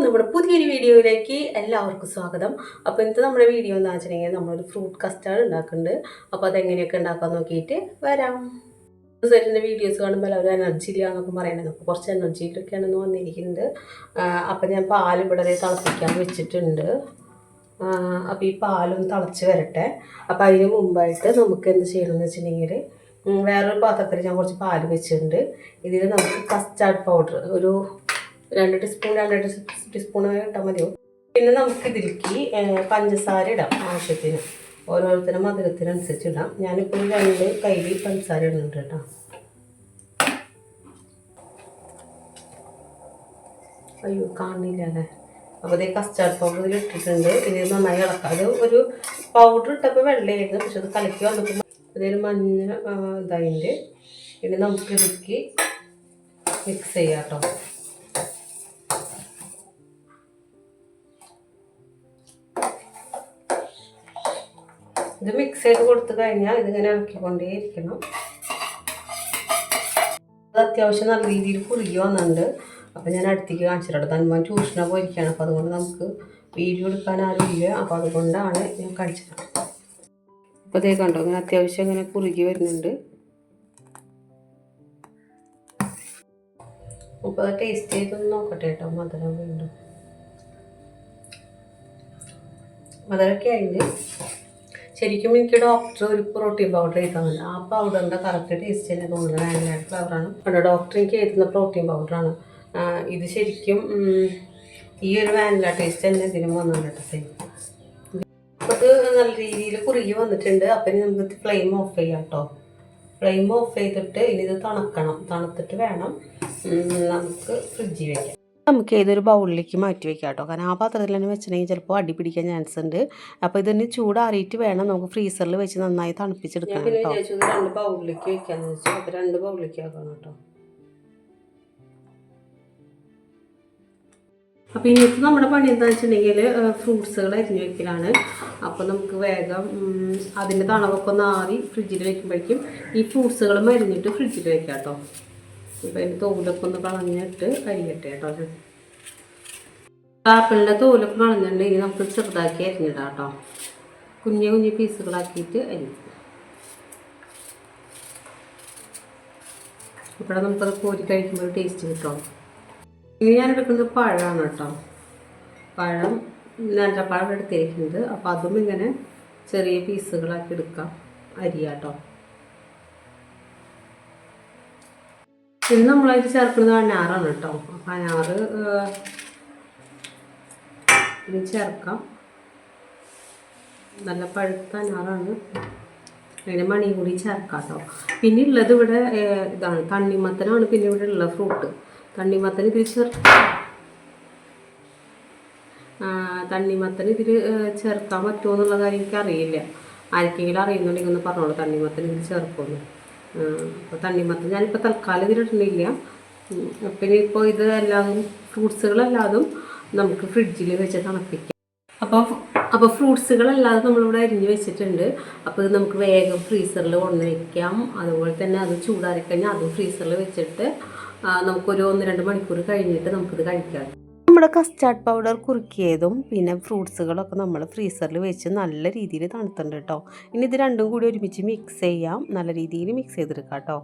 നമ്മുടെ പുതിയൊരു വീഡിയോയിലേക്ക് എല്ലാവർക്കും സ്വാഗതം. അപ്പോൾ ഇന്നത്തെ നമ്മുടെ വീഡിയോ എന്ന് വെച്ചിട്ടുണ്ടെങ്കിൽ നമ്മളൊരു ഫ്രൂട്ട് കസ്റ്റാർഡ് ഉണ്ടാക്കുന്നുണ്ട്. അപ്പോൾ അതെങ്ങനെയൊക്കെ ഉണ്ടാക്കാൻ നോക്കിയിട്ട് വരാം. സെറ്റിൻ്റെ വീഡിയോസ് കാണുമ്പോൾ എല്ലാവരും എനർജി ഇല്ല എന്നൊക്കെ പറയുന്നത്. അപ്പോൾ കുറച്ച് എനർജിയിലൊക്കെയാണെന്ന് വന്നിരിക്കുന്നത്. അപ്പോൾ ഞാൻ പാൽ ഇവിടെ തിളപ്പിക്കാൻ വെച്ചിട്ടുണ്ട്. അപ്പോൾ ഈ പാലും തിളച്ച് വരട്ടെ. അപ്പോൾ അതിന് മുമ്പായിട്ട് നമുക്ക് എന്ത് ചെയ്യണമെന്ന് വെച്ചിട്ടുണ്ടെങ്കിൽ വേറൊരു പാത്രത്തിൽ ഞാൻ കുറച്ച് പാൽ വെച്ചിട്ടുണ്ട്. ഇതിൽ നമുക്ക് കസ്റ്റാർഡ് പൗഡർ ഒരു 2 ടീസ്പൂൺ ഇട്ടാൽ മതിയോ. പിന്നെ നമുക്ക് ഇതിലേക്ക് പഞ്ചസാര ഇടാം ആവശ്യത്തിന്. ഓരോരുത്തരുടെ മധുരത്തിനനുസരിച്ച് ഇടാം. ഞാനിപ്പോൾ 2 കയ്യിൽ പഞ്ചസാര ഇടുന്നുണ്ട് കേട്ടോ. അയ്യോ കാണില്ല അല്ലേ. അപ്പോൾ അതേ കസ്റ്റാർഡ് പൗഡർ ഇതിൽ ഇട്ടിട്ടുണ്ട്. ഇത് നന്നായി ഇളക്കാം. അത് ഒരു പൗഡർ ഇട്ടപ്പോൾ വെള്ളമായിരുന്നു, പക്ഷെ അത് കലക്കി വന്നപ്പോൾ അതൊരു മഞ്ഞ ഇതായിട്ട്. പിന്നെ നമുക്ക് ഇതിലേക്ക് മിക്സ് ചെയ്യാം കേട്ടോ. ഇത് മിക്സ് ചെയ്ത് കൊടുത്തു കഴിഞ്ഞാൽ ഇതിങ്ങനെ ഇറക്കിക്കൊണ്ടേയിരിക്കണം. അത് അത്യാവശ്യം നല്ല രീതിയിൽ കുറുകി വന്നിട്ടുണ്ട്. അപ്പോൾ ഞാൻ അടുത്തേക്ക് കാണിച്ചിട്ടുണ്ട്. തന്മാൻ ട്യൂഷനൊക്കെ പോയിരിക്കുകയാണ്. അപ്പോൾ അതുകൊണ്ട് നമുക്ക് വീഡിയോ എടുക്കാൻ ആരും ഇല്ല. അപ്പോൾ അതുകൊണ്ടാണ് ഞാൻ കാണിച്ചത്. അപ്പോൾ അതേ കണ്ടോ, ഇങ്ങനെ അത്യാവശ്യം ഇങ്ങനെ കുറുകി വരുന്നുണ്ട്. അപ്പോൾ അത് ടേസ്റ്റ് ചെയ്തൊന്ന് നോക്കട്ടെ കേട്ടോ. മധുരം വീണ്ടും മധുരമൊക്കെ ആയിട്ട് ശരിക്കും എനിക്ക് ഡോക്ടർ ഒരു പ്രോട്ടീൻ പൗഡർ എഴുതാറുണ്ട്. ആ പൗഡറിൻ്റെ കറക്റ്റ് ടേസ്റ്റ് തന്നെ തോന്നുന്നത് വാനില ഫ്ലേവറാണ്. അവിടെ ഡോക്ടർ എനിക്ക് എഴുതുന്ന പ്രോട്ടീൻ പൗഡറാണ്. ഇത് ശരിക്കും ഈ ഒരു വാനില ടേസ്റ്റ് തന്നെ ഇതിനും വന്നിട്ടുണ്ട്. സെയിം അപ്പോൾ ഇത് നല്ല രീതിയിൽ കുറുകി വന്നിട്ടുണ്ട്. അപ്പം ഇനി നമുക്ക് ഫ്ലെയിം ഓഫ് ചെയ്യാം കേട്ടോ. ഫ്ലെയിം ഓഫ് ചെയ്തിട്ട് ഇനി ഇത് തണുക്കണം. തണുത്തിട്ട് വേണം നമുക്ക് ഫ്രിഡ്ജിൽ വയ്ക്കാം. നമുക്ക് ഏതൊരു ബൗളിലേക്ക് മാറ്റി വയ്ക്കാം കേട്ടോ. കാരണം ആ പാത്രത്തിൽ തന്നെ വെച്ചിട്ടുണ്ടെങ്കിൽ ചിലപ്പോൾ അടി പിടിക്കാൻ ചാൻസ് ഉണ്ട്. അപ്പോൾ ഇതിന് ചൂടാറിയിട്ട് വേണം നമുക്ക് ഫ്രീസറിൽ വെച്ച് നന്നായി തണുപ്പിച്ചെടുക്കണം കേട്ടോ. 2 ബൗളിലേക്ക് വയ്ക്കാമെന്ന് വെച്ചാൽ അപ്പോൾ 2 ബൗളിലേക്ക് ആക്കണം കേട്ടോ. അപ്പോൾ ഇന്നത്തെ നമ്മുടെ പണി എന്താണെന്ന് വെച്ചിട്ടുണ്ടെങ്കിൽ ഫ്രൂട്ട്സുകൾ അരിഞ്ഞ് വയ്ക്കലാണ്. അപ്പോൾ നമുക്ക് വേഗം അതിൻ്റെ തണവൊക്കെ ഒന്ന് ആറി ഫ്രിഡ്ജിൽ വയ്ക്കുമ്പോഴേക്കും ഈ ഫ്രൂട്ട്സുകളും അരിഞ്ഞിട്ട് ഫ്രിഡ്ജിൽ വയ്ക്കാം കേട്ടോ. ഇപ്പോൾ അതിൻ്റെ തോലൊക്കെ ഒന്ന് കളഞ്ഞിട്ട് അരിയട്ടെ കേട്ടോ. ആപ്പിളിൻ്റെ തോലൊക്കെ കളഞ്ഞിട്ടുണ്ട്. ഇനി നമുക്ക് ചെറുതാക്കി അരിഞ്ഞിടാം കേട്ടോ. കുഞ്ഞു കുഞ്ഞു പീസുകളാക്കിയിട്ട് അരിയും. ഇവിടെ നമുക്കത് കോരി കഴിക്കുമ്പോൾ ടേസ്റ്റ് കിട്ടും. ഇനി ഞാൻ എടുക്കുന്നത് പഴമാണ് കേട്ടോ. പഴം നേന്ത്രപ്പഴം എടുത്തിരിക്കുന്നത്. അപ്പോൾ അതും ഇങ്ങനെ ചെറിയ പീസുകളാക്കി എടുക്കാം, അരിയാം കേട്ടോ. ഇത് നമ്മളായിട്ട് ചേർക്കുന്നത് അനാറാണ് കേട്ടോ. അപ്പം അനാറ് ഇത് ചേർക്കാം. നല്ല പഴുത്ത അനാറാണ്. അതിൻ്റെ മണി കൂടി ചേർക്കാം കേട്ടോ. പിന്നെ ഉള്ളത് ഇവിടെ ഇതാണ് തണ്ണിമത്തനാണ്. പിന്നെ ഇവിടെ ഉള്ള ഫ്രൂട്ട് തണ്ണിമത്തൻ ഇതിൽ ചേർക്കാൻ പറ്റുമോ എന്നുള്ള കാര്യം എനിക്കറിയില്ല. ആർക്കെങ്കിലും അറിയുന്നുണ്ടെങ്കിൽ ഒന്ന് പറഞ്ഞോളൂ. തണ്ണിമത്തൻ ഇതിൽ ചേർക്കുമെന്ന്. അപ്പോൾ തണ്ണിമത്തൻ ഞാനിപ്പോൾ തൽക്കാലം ഇതിലിടുന്നില്ല. പിന്നെ ഇപ്പോൾ ഇത് എല്ലാതും ഫ്രൂട്ട്സുകളല്ലാതും നമുക്ക് ഫ്രിഡ്ജിൽ വെച്ച് തണുപ്പിക്കാം. അപ്പോൾ ഫ്രൂട്ട്സുകളല്ലാതെ നമ്മളിവിടെ അരിഞ്ഞ് വെച്ചിട്ടുണ്ട്. അപ്പോൾ ഇത് നമുക്ക് വേഗം ഫ്രീസറിൽ കൊണ്ടു വയ്ക്കാം. അതുപോലെ തന്നെ അത് ചൂടാറിക്കഴിഞ്ഞാൽ അതും ഫ്രീസറിൽ വെച്ചിട്ട് നമുക്കൊരു 1-2 മണിക്കൂർ കഴിഞ്ഞിട്ട് നമുക്കിത് കഴിക്കാം. നമ്മുടെ കസ്റ്റാർഡ് പൗഡർ കുറുക്കിയതും പിന്നെ ഫ്രൂട്ട്സുകളൊക്കെ നമ്മൾ ഫ്രീസറിൽ വെച്ച് നല്ല രീതിയിൽ തണുത്തുണ്ട് കേട്ടോ. ഇനി ഇത് രണ്ടും കൂടി ഒരുമിച്ച് മിക്സ് ചെയ്യാം. നല്ല രീതിയിൽ മിക്സ് ചെയ്തെടുക്കാം കേട്ടോ.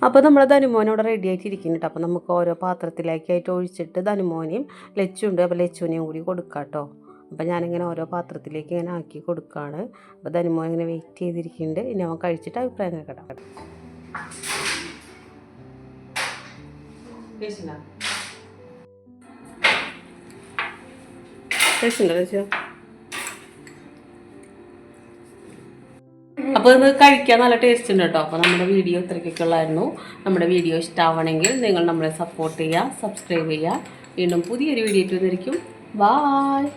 അപ്പോൾ നമ്മൾ ധനുമോനോടെ റെഡി ആയിട്ടിരിക്കുന്നു കേട്ടോ. അപ്പോൾ നമുക്ക് ഓരോ പാത്രത്തിലേക്കായിട്ട് ഒഴിച്ചിട്ട് ധനുമോനെയും ലച്ചുണ്ട്. അപ്പോൾ ലച്ചുവിനെയും കൂടി കൊടുക്കാം കേട്ടോ. അപ്പോൾ ഞാനിങ്ങനെ ഓരോ പാത്രത്തിലേക്ക് ഇങ്ങനെ ആക്കി കൊടുക്കുകയാണ്. അപ്പോൾ ധനുമോൻ ഇങ്ങനെ വെയിറ്റ് ചെയ്തിരിക്കുന്നുണ്ട്. ഇനി അവൻ കഴിച്ചിട്ട് അഭിപ്രായം കേൾക്കട്ടെ. അപ്പോൾ ഇത് കഴിക്കാൻ നല്ല ടേസ്റ്റ് ഉണ്ട് കേട്ടോ. അപ്പോൾ നമ്മുടെ വീഡിയോ ഇത്രയ്ക്കൊക്കെ ഉള്ളായിരുന്നു. നമ്മുടെ വീഡിയോ ഇഷ്ടമാവണമെങ്കിൽ നിങ്ങൾ നമ്മളെ സപ്പോർട്ട് ചെയ്യുക, സബ്സ്ക്രൈബ് ചെയ്യുക. വീണ്ടും പുതിയൊരു വീഡിയോ ഇട്ടിരിക്കും. ബായ്.